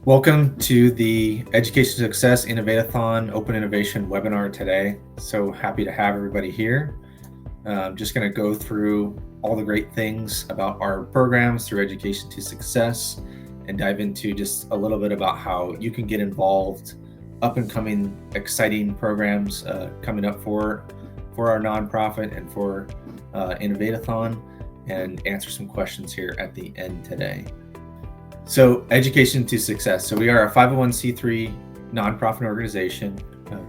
Welcome to the Education Success Innovate-A-Thon Open Innovation Webinar today. So happy to have everybody here. I'm just going to go through all the great things about our programs through Education to Success and dive into just a little bit about how you can get involved, up and coming, exciting programs coming up for our nonprofit and for Innovate-A-Thon, and answer some questions here at the end today. So Education to Success. So we are a 501c3 nonprofit organization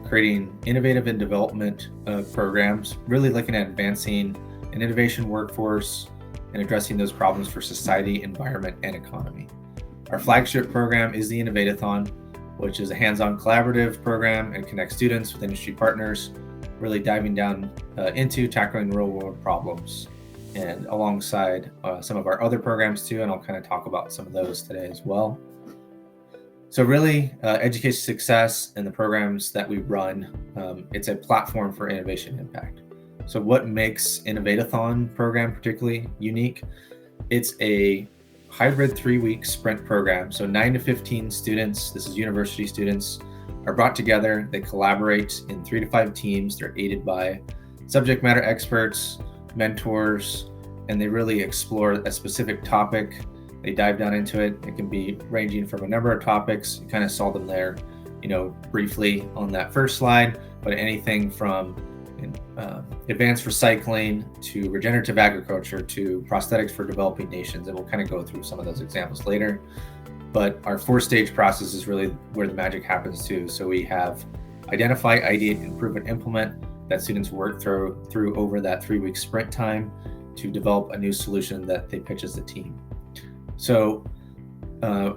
creating innovative and development programs, really looking at advancing an innovation workforce and addressing those problems for society, environment, and economy. Our flagship program is the Innovate-A-Thon, which is a hands-on collaborative program and connects students with industry partners, really diving down into tackling real-world problems, and alongside some of our other programs too, and I'll kind of talk about some of those today as well. So really, Education Success and the programs that we run, it's a platform for innovation impact. So what makes Innovate-A-Thon program particularly unique? It's a hybrid 3-week sprint program. So 9 to 15 students, this is university students, are brought together. They collaborate in 3 to 5 teams. They're aided by subject matter experts, mentors, and they really explore a specific topic. They dive down into it. It can be ranging from a number of topics. You kind of saw them there, briefly on that first slide, but anything from advanced recycling to regenerative agriculture to prosthetics for developing nations. And we'll kind of go through some of those examples later. But our 4-stage process is really where the magic happens too. So we have identify, ideate, improve, and implement that students work through over that 3-week sprint time to develop a new solution that they pitch as a team. So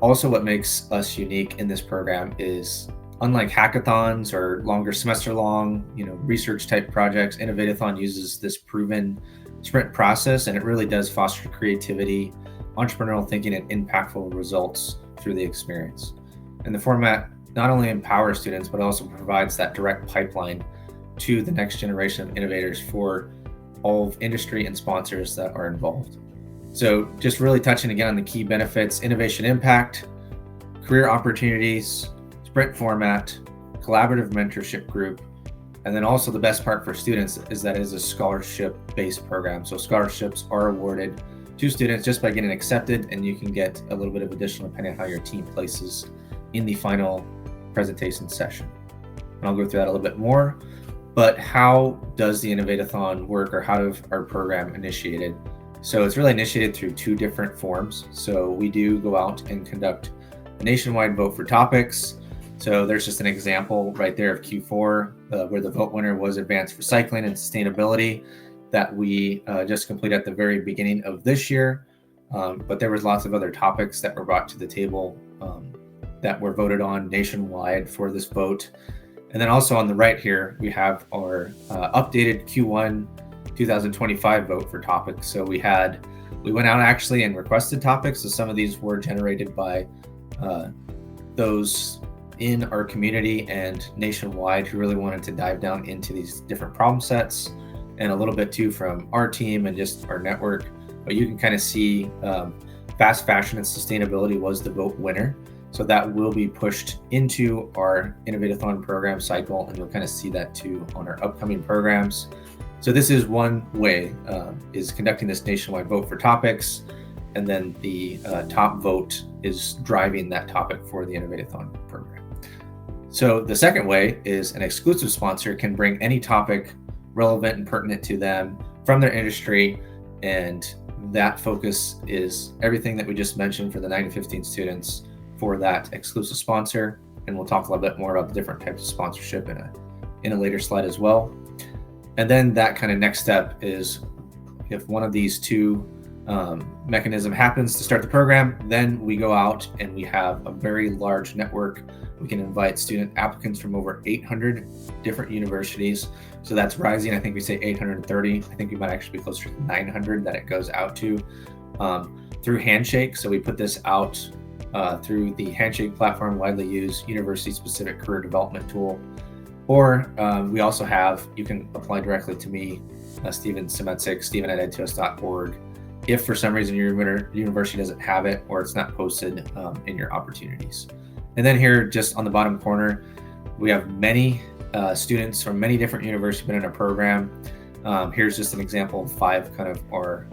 also what makes us unique in this program is, unlike hackathons or longer semester long, research type projects, Innovate-A-Thon uses this proven sprint process, and it really does foster creativity, entrepreneurial thinking, and impactful results through the experience. And the format not only empowers students, but also provides that direct pipeline to the next generation of innovators for all of industry and sponsors that are involved. So just really touching again on the key benefits: innovation impact, career opportunities, sprint format, collaborative mentorship group, and then also the best part for students is that it is a scholarship-based program. So scholarships are awarded to students just by getting accepted, and you can get a little bit of additional depending on how your team places in the final presentation session. And I'll go through that a little bit more. But how does the Innovate-A-Thon work, or how does our program initiated? So it's really initiated through 2 different forms. So we do go out and conduct a nationwide vote for topics. So there's just an example right there of Q4 where the vote winner was advanced recycling and sustainability that we just completed at the very beginning of this year. But there was lots of other topics that were brought to the table that were voted on nationwide for this vote. And then also on the right here, we have our updated Q1 2025 vote for topics. So we went out actually and requested topics. So some of these were generated by those in our community and nationwide who really wanted to dive down into these different problem sets, and a little bit too from our team and just our network. But you can kind of see fast fashion and sustainability was the vote winner. So that will be pushed into our Innovate-A-Thon program cycle, and you'll kind of see that too on our upcoming programs. So this is one way, is conducting this nationwide vote for topics, and then the top vote is driving that topic for the Innovate-A-Thon program. So the second way is an exclusive sponsor can bring any topic relevant and pertinent to them from their industry, and that focus is everything that we just mentioned for the 9 to 15 students for that exclusive sponsor. And we'll talk a little bit more about the different types of sponsorship in a later slide as well. And then that kind of next step is, if one of these 2 mechanism happens to start the program, then we go out and we have a very large network. We can invite student applicants from over 800 different universities. So that's rising. I think we say 830. I think we might actually be closer to 900 that it goes out to through Handshake. So we put this out through the Handshake platform, widely used university-specific career development tool. Or we also have, you can apply directly to me, Steven Semetsik, Steven@edtos.org, if for some reason your university doesn't have it or it's not posted in your opportunities. And then here, just on the bottom corner, we have many students from many different universities been in a program. Here's just an example of 5 kind of our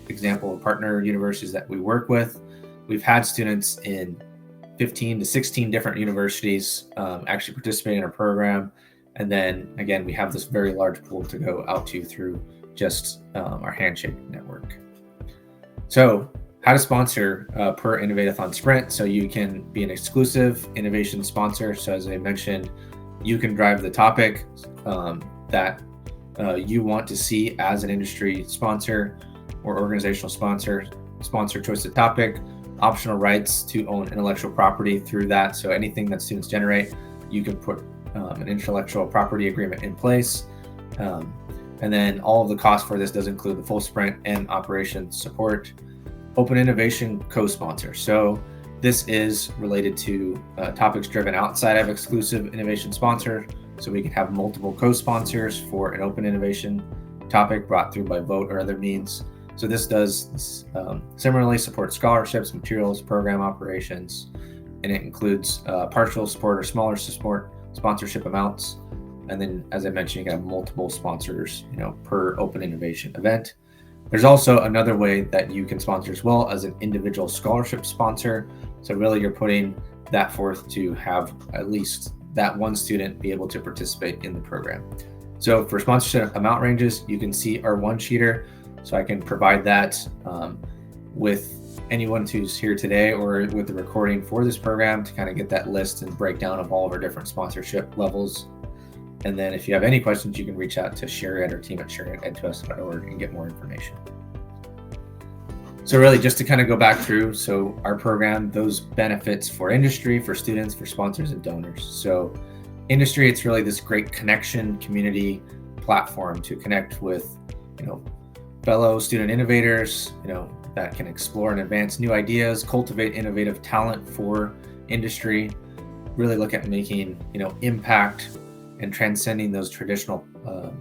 example of partner universities that we work with. We've had students in 15 to 16 different universities actually participating in our program. And then again, we have this very large pool to go out to through just our Handshake network. So how to sponsor per Innovate-A-Thon Sprint. So you can be an exclusive innovation sponsor. So as I mentioned, you can drive the topic that you want to see as an industry sponsor or organizational sponsor choice of topic, optional rights to own intellectual property through that. So anything that students generate, you can put an intellectual property agreement in place. And then all of the costs for this does include the full sprint and operations support. Open Innovation co-sponsor. So this is related to topics driven outside of exclusive innovation sponsor. So we can have multiple co-sponsors for an open innovation topic brought through by vote or other means. So this does similarly support scholarships, materials, program operations, and it includes partial support or smaller support sponsorship amounts. And then, as I mentioned, you can have multiple sponsors, per open innovation event. There's also another way that you can sponsor as well as an individual scholarship sponsor. So really you're putting that forth to have at least that one student be able to participate in the program. So for sponsorship amount ranges, you can see our one-sheeter. So I can provide that with anyone who's here today or with the recording for this program to kind of get that list and breakdown of all of our different sponsorship levels. And then if you have any questions, you can reach out to Sherry or team at sherry@edtous.org and get more information. So really just to kind of go back through, so our program, those benefits for industry, for students, for sponsors and donors. So industry, it's really this great connection community platform to connect with, fellow student innovators, that can explore and advance new ideas, cultivate innovative talent for industry, really look at making, impact and transcending those traditional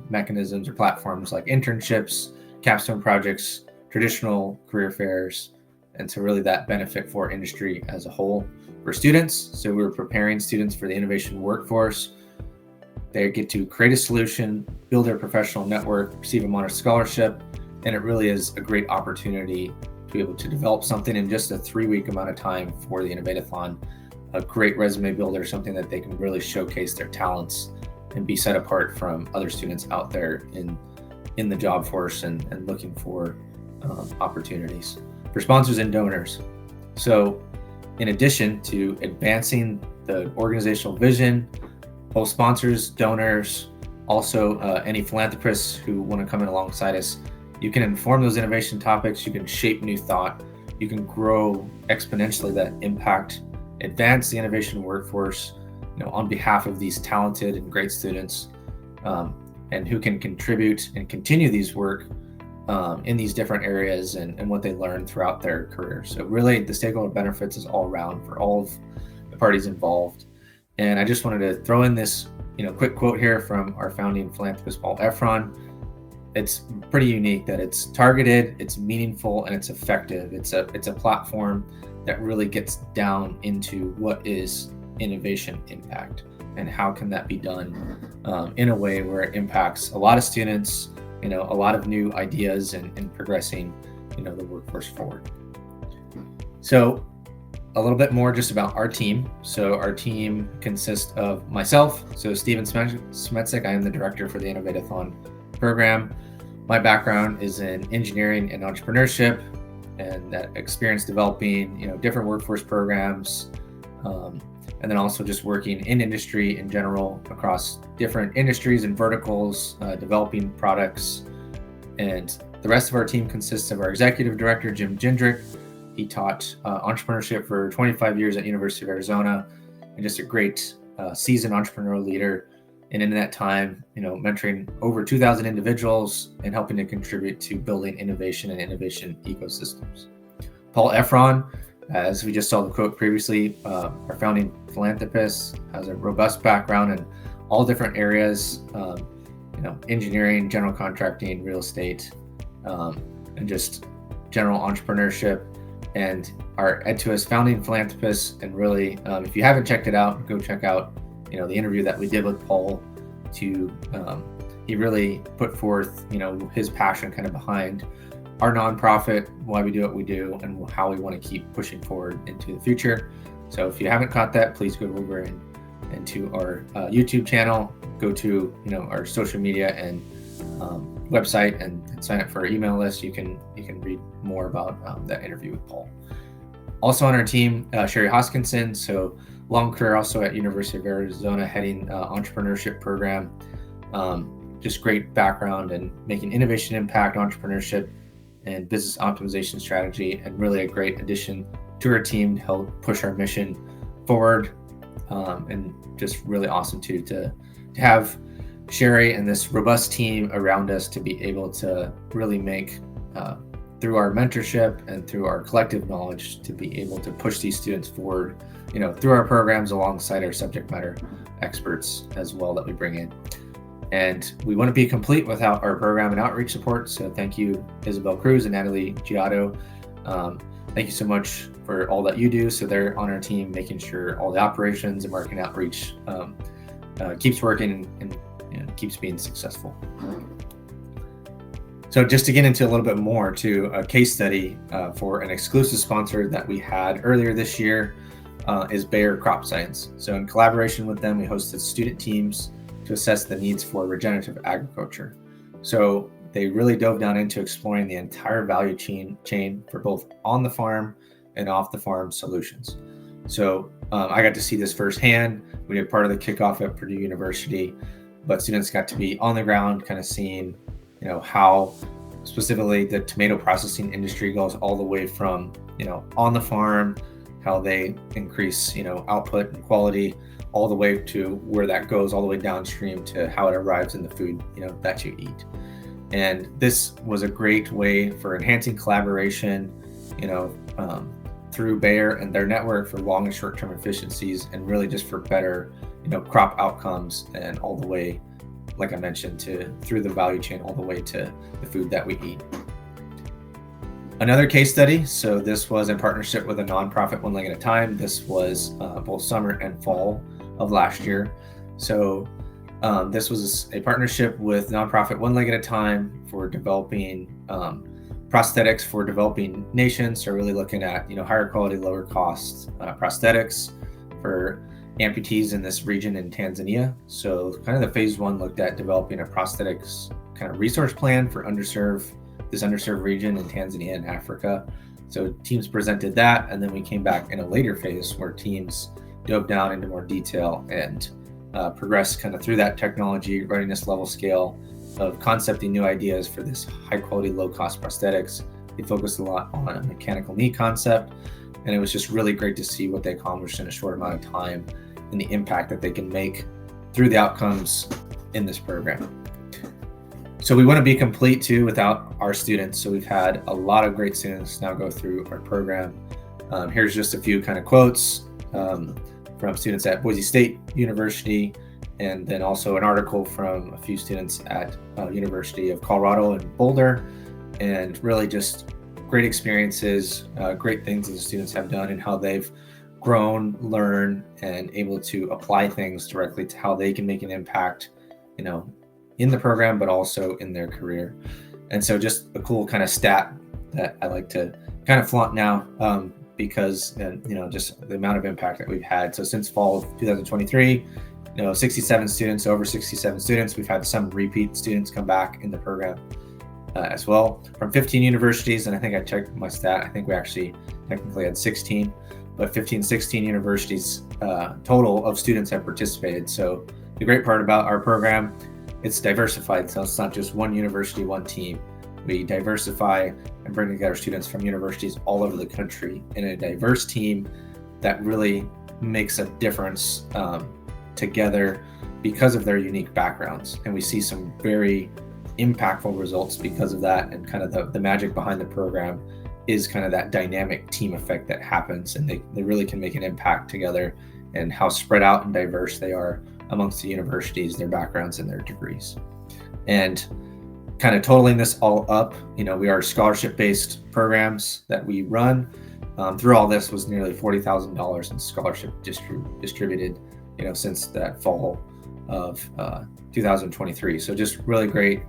mechanisms or platforms like internships, capstone projects, traditional career fairs, and so really that benefit for industry as a whole. For students, so we're preparing students for the innovation workforce. They get to create a solution, build their professional network, receive a modest scholarship, and it really is a great opportunity to be able to develop something in just a 3-week amount of time for the Innovate-A-Thon, a great resume builder, something that they can really showcase their talents and be set apart from other students out there in the job force and looking for opportunities. For sponsors and donors, so in addition to advancing the organizational vision, both sponsors, donors, also any philanthropists who want to come in alongside us, you can inform those innovation topics, you can shape new thought, you can grow exponentially that impact, advance the innovation workforce, on behalf of these talented and great students, and who can contribute and continue these work in these different areas and what they learn throughout their career. So really the stakeholder benefits is all around for all of the parties involved. And I just wanted to throw in this, quick quote here from our founding philanthropist, Paul Efron. It's pretty unique that it's targeted, it's meaningful, and it's effective. It's a platform that really gets down into what is innovation impact and how can that be done in a way where it impacts a lot of students, a lot of new ideas and progressing, the workforce forward. So a little bit more just about our team. So our team consists of myself, so Steven Smetsik. I am the director for the Innovate-A-Thon program. My background is in engineering and entrepreneurship, and that experience developing, different workforce programs, and then also just working in industry in general across different industries and verticals, developing products. And the rest of our team consists of our executive director, Jim Jindrick. He taught entrepreneurship for 25 years at University of Arizona, and just a great seasoned entrepreneurial leader. And in that time, mentoring over 2,000 individuals and helping to contribute to building innovation and innovation ecosystems. Paul Efron, as we just saw the quote previously, our founding philanthropist, has a robust background in all different areas, engineering, general contracting, real estate, and just general entrepreneurship, and our Ed2S founding philanthropist. And really, if you haven't checked it out, go check out, the interview that we did with Paul. He really put forth, his passion kind of behind our nonprofit, why we do what we do, and how we want to keep pushing forward into the future. So if you haven't caught that, please go over into our YouTube channel, go to our social media and website and sign up for our email list. You can read more about that interview with Paul. Also on our team, Sherry Hoskinson, so long career also at University of Arizona, heading entrepreneurship program. Just great background in making innovation impact, entrepreneurship, and business optimization strategy, and really a great addition to our team to help push our mission forward. And just really awesome too to have Sherry and this robust team around us to be able to really make, through our mentorship and through our collective knowledge, to be able to push these students forward, through our programs alongside our subject matter experts as well that we bring in. And we wouldn't be complete without our program and outreach support. So thank you, Isabel Cruz and Natalie Giotto. Thank you so much for all that you do. So they're on our team, making sure all the operations and marketing outreach keeps working and keeps being successful. So just to get into a little bit more to a case study for an exclusive sponsor that we had earlier this year is Bayer Crop Science. So in collaboration with them, we hosted student teams to assess the needs for regenerative agriculture. So they really dove down into exploring the entire value chain for both on the farm and off the farm solutions. So I got to see this firsthand. We did part of the kickoff at Purdue University, but students got to be on the ground, kind of seeing, how specifically the tomato processing industry goes all the way from, on the farm, how they increase, output and quality, all the way to where that goes all the way downstream to how it arrives in the food, that you eat. And this was a great way for enhancing collaboration, through Bayer and their network for long and short-term efficiencies, and really just for better, crop outcomes, and all the way, like I mentioned, through the value chain all the way to the food that we eat. Another case study, so this was in partnership with a nonprofit, One Leg at a Time. This was both summer and fall of last year. So this was a partnership with nonprofit One Leg at a Time for developing prosthetics for developing nations. So really looking at higher quality, lower cost prosthetics for amputees in this region in Tanzania. So kind of the phase one looked at developing a prosthetics kind of resource plan for this underserved region in Tanzania and Africa. So teams presented that, and then we came back in a later phase where teams dove down into more detail and progressed kind of through that technology readiness level scale of concepting new ideas for this high quality, low cost prosthetics. They focused a lot on a mechanical knee concept, and it was just really great to see what they accomplished in a short amount of time and the impact that they can make through the outcomes in this program. So we want to be complete too without our students. So we've had a lot of great students now go through our program. Here's just a few kind of quotes from students at Boise State University, and then also an article from a few students at University of Colorado in Boulder, and really just great experiences, great things that the students have done and how they've grown, learned, and able to apply things directly to how they can make an impact, in the program, but also in their career. And so just a cool kind of stat that I like to kind of flaunt now, because, just the amount of impact that we've had. So since fall of 2023, 67 students, over 67 students. We've had some repeat students come back in the program as well from 15 universities. And I think I checked my stat. I think we actually technically had 16, but 16 universities total of students have participated. So the great part about our program, it's diversified. So it's not just one university, one team. We diversify and bring together students from universities all over the country in a diverse team that really makes a difference together because of their unique backgrounds. And we see some very impactful results because of that. And kind of the magic behind the program is kind of that dynamic team effect that happens, and they really can make an impact together, and how spread out and diverse they are amongst the universities, their backgrounds and their degrees. And kind of totaling this all up, we are scholarship-based programs that we run. Through all this was nearly $40,000 in scholarship distributed, since that fall of 2023. So just really great,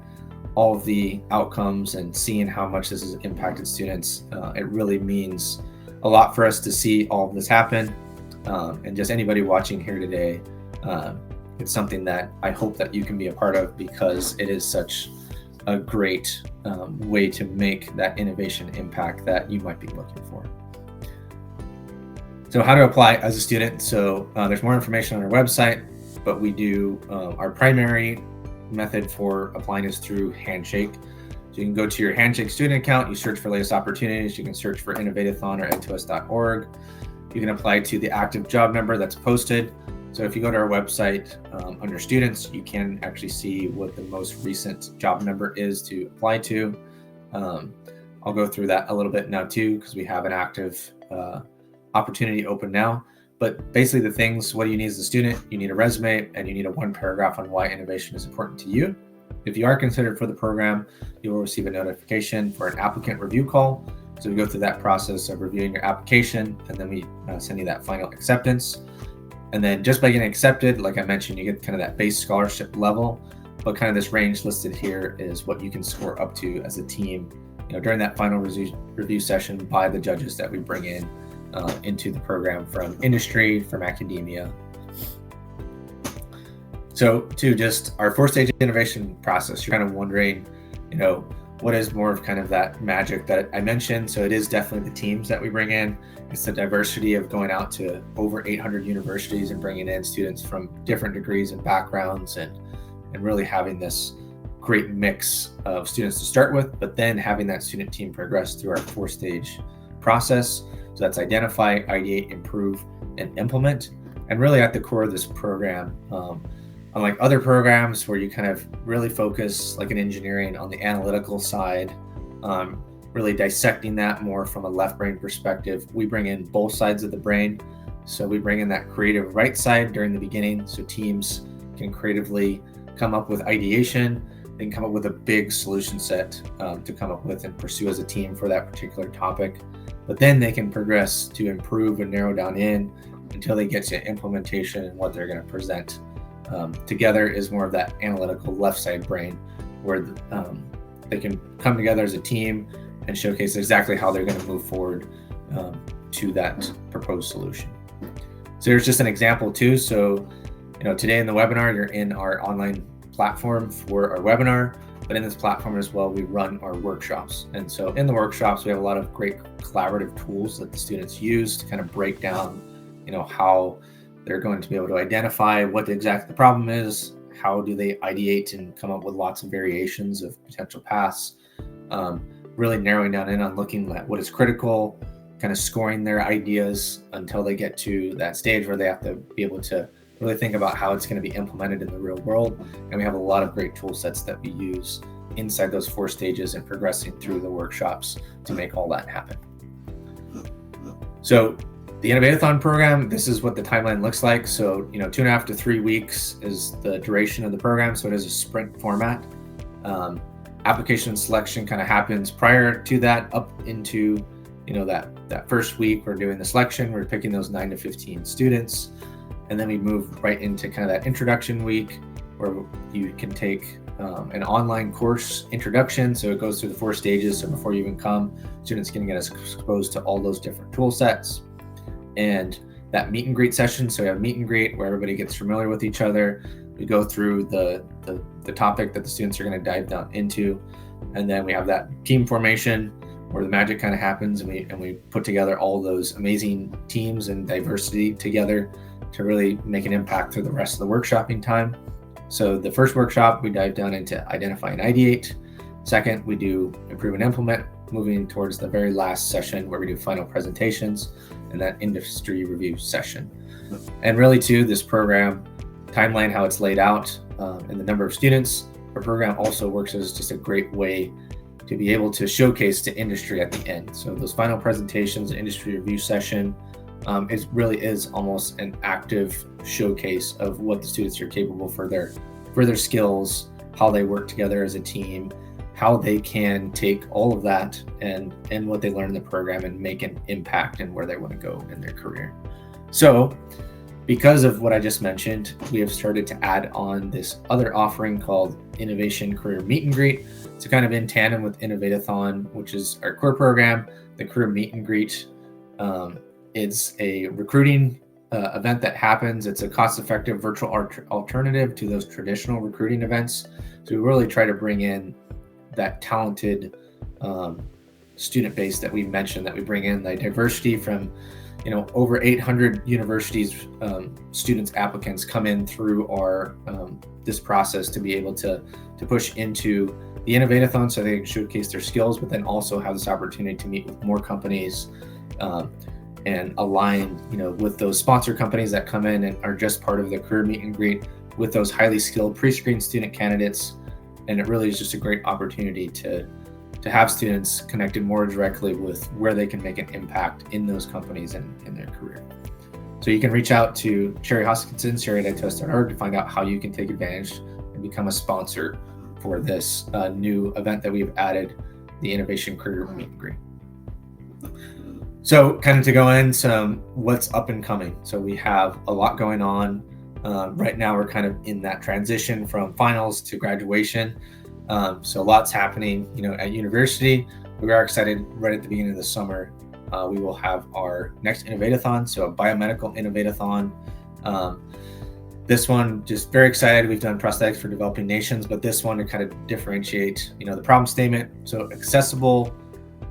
all of the outcomes and seeing how much this has impacted students. It really means a lot for us to see all of this happen. And just anybody watching here today, it's something that I hope that you can be a part of, because it is such a great way to make that innovation impact that you might be looking for. So how to apply as a student. So there's more information on our website, but we do our primary method for applying is through Handshake. So you can go to your Handshake student account, you search for latest opportunities, you can search for Innovate-A-Thon or ed2us.org. You can apply to the active job number that's posted. So if you go to our website under students, you can actually see what the most recent job number is to apply to. I'll go through that a little bit now too, because we have an active opportunity open now. But basically the things, what do you need as a student? You need a resume and you need a 1 paragraph on why innovation is important to you. If you are considered for the program, you will receive a notification for an applicant review call. So we go through that process of reviewing your application, and then we send you that final acceptance. And then just by getting accepted, like I mentioned, you get kind of that base scholarship level, but kind of this range listed here is what you can score up to as a team, during that final review session by the judges that we bring in into the program from industry, from academia. So to just our 4-stage innovation process, you're kind of wondering, what is more of kind of that magic that I mentioned. So it is definitely the teams that we bring in. It's the diversity of going out to over 800 universities and bringing in students from different degrees and backgrounds, and really having this great mix of students to start with, but then having that student team progress through our 4-stage process. So that's identify, ideate, improve, and implement. And really at the core of this program, unlike other programs where you kind of really focus, like in engineering, on the analytical side, really dissecting that more from a left brain perspective, we bring in both sides of the brain. So we bring in that creative right side during the beginning, so teams can creatively come up with ideation, they can come up with a big solution set to come up with and pursue as a team for that particular topic. But then they can progress to improve and narrow down in until they get to implementation and what they're going to present. Together is more of that analytical left side brain, where they can come together as a team and showcase exactly how they're going to move forward to that proposed solution. So here's just an example too. So, today in the webinar, you're in our online platform for our webinar, but in this platform as well, we run our workshops. And so in the workshops, we have a lot of great collaborative tools that the students use to kind of break down, how they're going to be able to identify what exactly the problem is, how do they ideate and come up with lots of variations of potential paths, really narrowing down in on looking at what is critical, kind of scoring their ideas until they get to that stage where they have to be able to really think about how it's going to be implemented in the real world. And we have a lot of great tool sets that we use inside those 4 stages and progressing through the workshops to make all that happen. So the Innovate-A-Thon program, this is what the timeline looks like. So, 2.5 to 3 weeks is the duration of the program. So it is a sprint format. Application selection kind of happens prior to that, up into, that first week. We're doing the selection. We're picking those 9 to 15 students. And then we move right into kind of that introduction week, where you can take an online course introduction. So it goes through the 4 stages. So before you even come, students can get exposed to all those different tool sets. And that meet and greet session. So we have meet and greet where everybody gets familiar with each other. We go through the topic that the students are going to dive down into. And then we have that team formation where the magic kind of happens, and we put together all those amazing teams and diversity together to really make an impact through the rest of the workshopping time. So the first workshop, we dive down into identify and ideate. Second, we do improve and implement, moving towards the very last session where we do final presentations and that industry review session. And really too, this program timeline, how it's laid out, and the number of students, our program also works as just a great way to be able to showcase to industry at the end. So those final presentations, industry review session, it really is almost an active showcase of what the students are capable for their skills, how they work together as a team, how they can take all of that and what they learn in the program and make an impact in where they want to go in their career. So because of what I just mentioned, we have started to add on this other offering called Innovation Career Meet and Greet. So kind of in tandem with Innovate-A-Thon, which is our core program, the Career Meet and Greet. It's a recruiting event that happens. It's a cost-effective virtual alternative to those traditional recruiting events. So we really try to bring in that talented student base that we mentioned, that we bring in the diversity from, over 800 universities, students, applicants come in through our this process to be able to push into the Innovate-A-Thon so they can showcase their skills, but then also have this opportunity to meet with more companies and align, with those sponsor companies that come in and are just part of the career meet and greet with those highly skilled pre-screened student candidates. And it really is just a great opportunity to have students connected more directly with where they can make an impact in those companies and in their career. So you can reach out to Sherry Hoskinson, Sherry@edtos.org, to find out how you can take advantage and become a sponsor for this new event that we've added, the Innovation Career Meet and Greet. So kind of to go in some what's up and coming. So we have a lot going on. Right now we're kind of in that transition from finals to graduation. So lots happening, at university. We are excited right at the beginning of the summer. We will have our next Innovate-A-Thon, so a biomedical Innovate-A-Thon. This one, just very excited. We've done prosthetics for developing nations, but this one to kind of differentiate, the problem statement. So accessible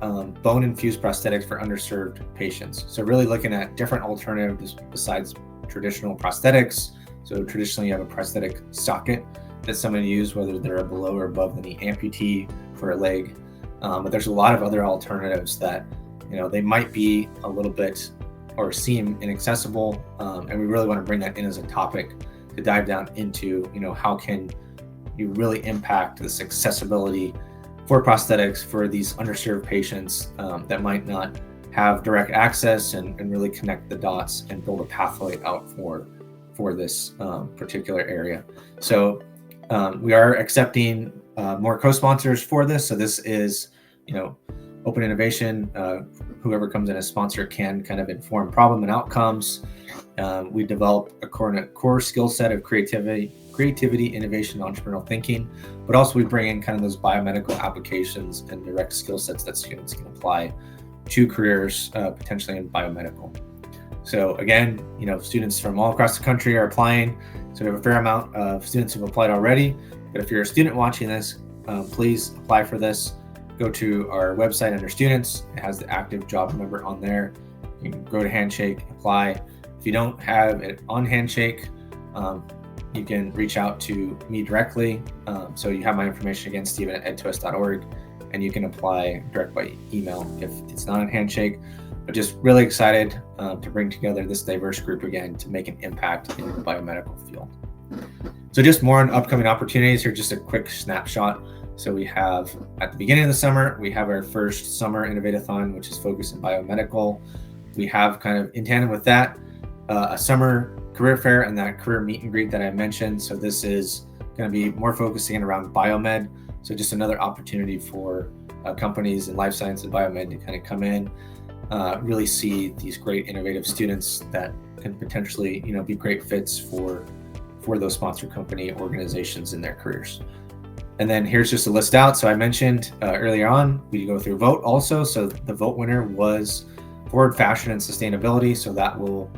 bone-infused prosthetics for underserved patients. So really looking at different alternatives besides traditional prosthetics. So traditionally you have a prosthetic socket that someone use, whether they're a below or above the knee amputee for a leg. But there's a lot of other alternatives that, they might be a little bit or seem inaccessible. And we really want to bring that in as a topic to dive down into, how can you really impact this accessibility for prosthetics for these underserved patients that might not have direct access, and really connect the dots and build a pathway out for this particular area. So we are accepting more co-sponsors for this. So this is, open innovation. Whoever comes in as sponsor can kind of inform problem and outcomes. We develop a core skill set of creativity, innovation, entrepreneurial thinking, but also we bring in kind of those biomedical applications and direct skill sets that students can apply to careers potentially in biomedical. So again, students from all across the country are applying. So we have a fair amount of students who've applied already. But if you're a student watching this, please apply for this. Go to our website under students. It has the active job number on there. You can go to Handshake, apply. If you don't have it on Handshake, you can reach out to me directly. So you have my information again, Steven@edtos.org, and you can apply direct by email if it's not on Handshake. But just really excited to bring together this diverse group again to make an impact in the biomedical field. So just more on upcoming opportunities here, just a quick snapshot. So we have, at the beginning of the summer, we have our first summer Innovate-A-Thon, which is focused in biomedical. We have kind of in tandem with that, a summer career fair and that career meet and greet that I mentioned. So this is going to be more focusing around biomed. So just another opportunity for companies in life science and biomed to kind of come in, really see these great innovative students that can potentially, be great fits for those sponsor company organizations in their careers. And then here's just a list out. So I mentioned earlier on, we go through vote also. So the vote winner was forward fashion and sustainability. So that will,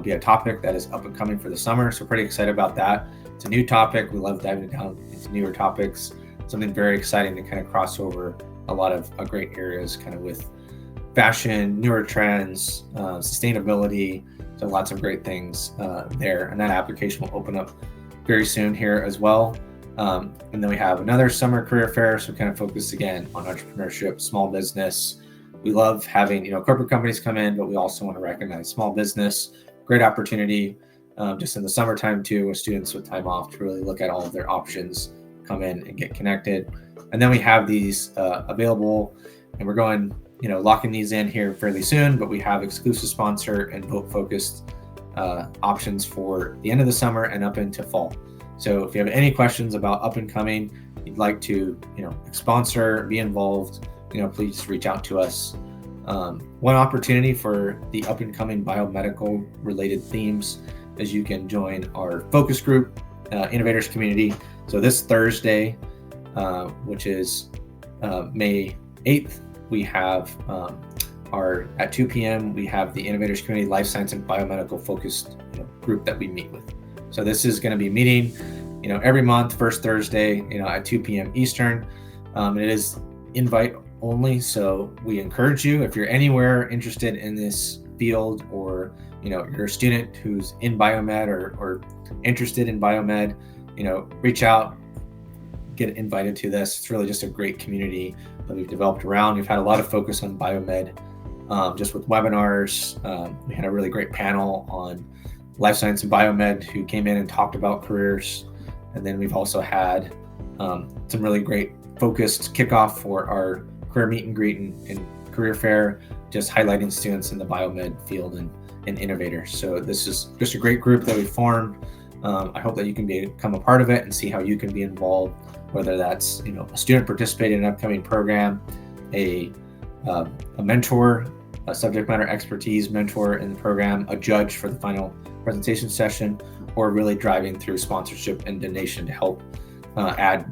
be a topic that is up and coming for the summer. So pretty excited about that. It's a new topic. We love diving down into newer topics. Something very exciting to kind of cross over a lot of great areas kind of with fashion, newer trends, sustainability. So lots of great things there. And that application will open up very soon here as well. And then we have another summer career fair. So kind of focus again on entrepreneurship, small business. We love having, corporate companies come in, but we also want to recognize small business. Great opportunity just in the summertime too, with students with time off to really look at all of their options, come in and get connected. And then we have these available, and we're going, locking these in here fairly soon, but we have exclusive sponsor and vote focused options for the end of the summer and up into fall. So if you have any questions about up and coming, you'd like to, sponsor, be involved, please reach out to us. One opportunity for the up and coming biomedical related themes is you can join our focus group, Innovators community. So this Thursday, which is May 8th, we have at 2 p.m. we have the Innovators community life science and biomedical focused group that we meet with. So this is going to be meeting every month, first Thursday, at 2 p.m. Eastern. It is invite only, so we encourage you, if you're anywhere interested in this field, or you're a student who's in biomed or interested in biomed, reach out, get invited to this. It's really just a great community that we've developed around. We've had a lot of focus on biomed, just with webinars. We had a really great panel on life science and biomed who came in and talked about careers. And then we've also had some really great focused kickoff for our career meet and greet and career fair, just highlighting students in the biomed field and innovators. So this is just a great group that we formed. I hope that you can become a part of it and see how you can be involved, whether that's a student participating in an upcoming program, a mentor, a subject matter expertise mentor in the program, a judge for the final presentation session, or really driving through sponsorship and donation to help add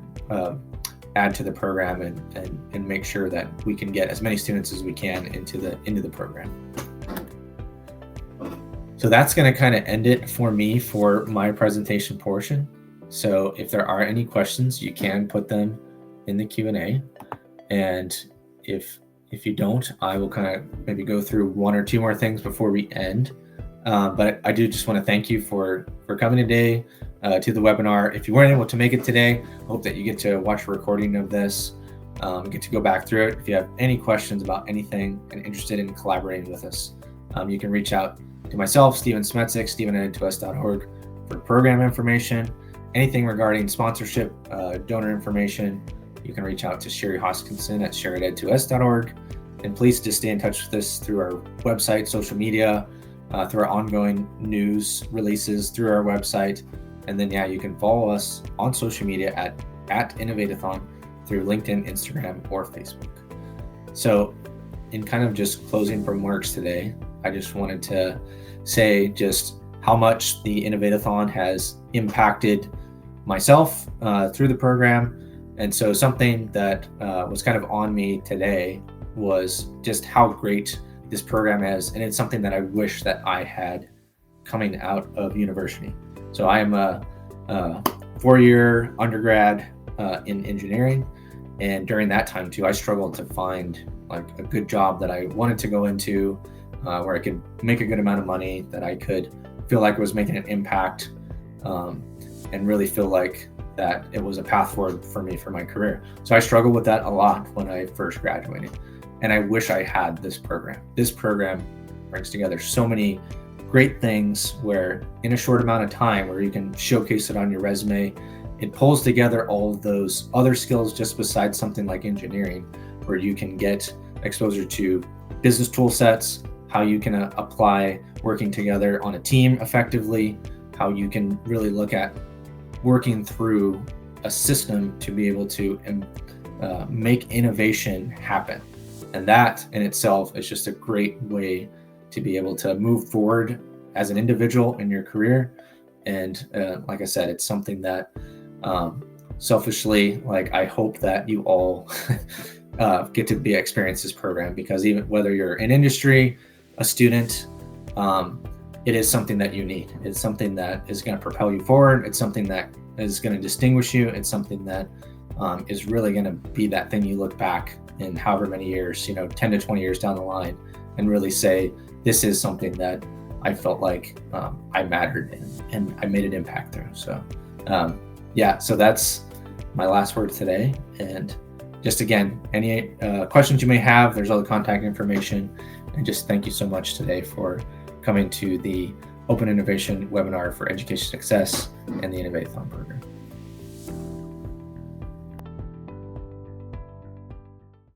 to the program and make sure that we can get as many students as we can into the program. So that's going to kind of end it for me for my presentation portion. So if there are any questions, you can put them in the Q&A, and if you don't, I will kind of maybe go through one or two more things before we end. But I do just want to thank you for coming today to the webinar. If you weren't able to make it today, I hope that you get to watch a recording of this, get to go back through it. If you have any questions about anything and interested in collaborating with us, you can reach out to myself, Steven Smetzik, steven@educator.org, for program information. Anything regarding sponsorship, donor information, you can reach out to Sherry Hoskinson at sherry@ed2s.org. And please just stay in touch with us through our website, social media, through our ongoing news releases through our website. And then, you can follow us on social media at Innovate-A-Thon through LinkedIn, Instagram, or Facebook. So in kind of just closing remarks today, I just wanted to say just how much the Innovate-A-Thon has impacted myself through the program. And so something that was kind of on me today was just how great this program is. And it's something that I wish that I had coming out of university. So I am a 4-year undergrad in engineering. And during that time too, I struggled to find like a good job that I wanted to go into, where I could make a good amount of money, that I could feel like it was making an impact, and really feel like that it was a path forward for me for my career. So I struggled with that a lot when I first graduated. And I wish I had this program. This program brings together so many great things where in a short amount of time, where you can showcase it on your resume, it pulls together all of those other skills just besides something like engineering, where you can get exposure to business tool sets, how you can apply working together on a team effectively, how you can really look at working through a system to be able to make innovation happen. And that in itself is just a great way to be able to move forward as an individual in your career. And like I said, it's something that selfishly, like, I hope that you all get to experience this program, because even whether you're in industry, a student, it is something that you need. It's something that is going to propel you forward. It's something that is going to distinguish you. It's something that is really going to be that thing you look back in however many years, 10 to 20 years down the line, and really say, this is something that I felt like I mattered in and I made an impact through. So so that's my last word today. And just again, any questions you may have, there's all the contact information. And just thank you so much today for coming to the Open Innovation Webinar for Education Success and the Innovate-A-Thon program.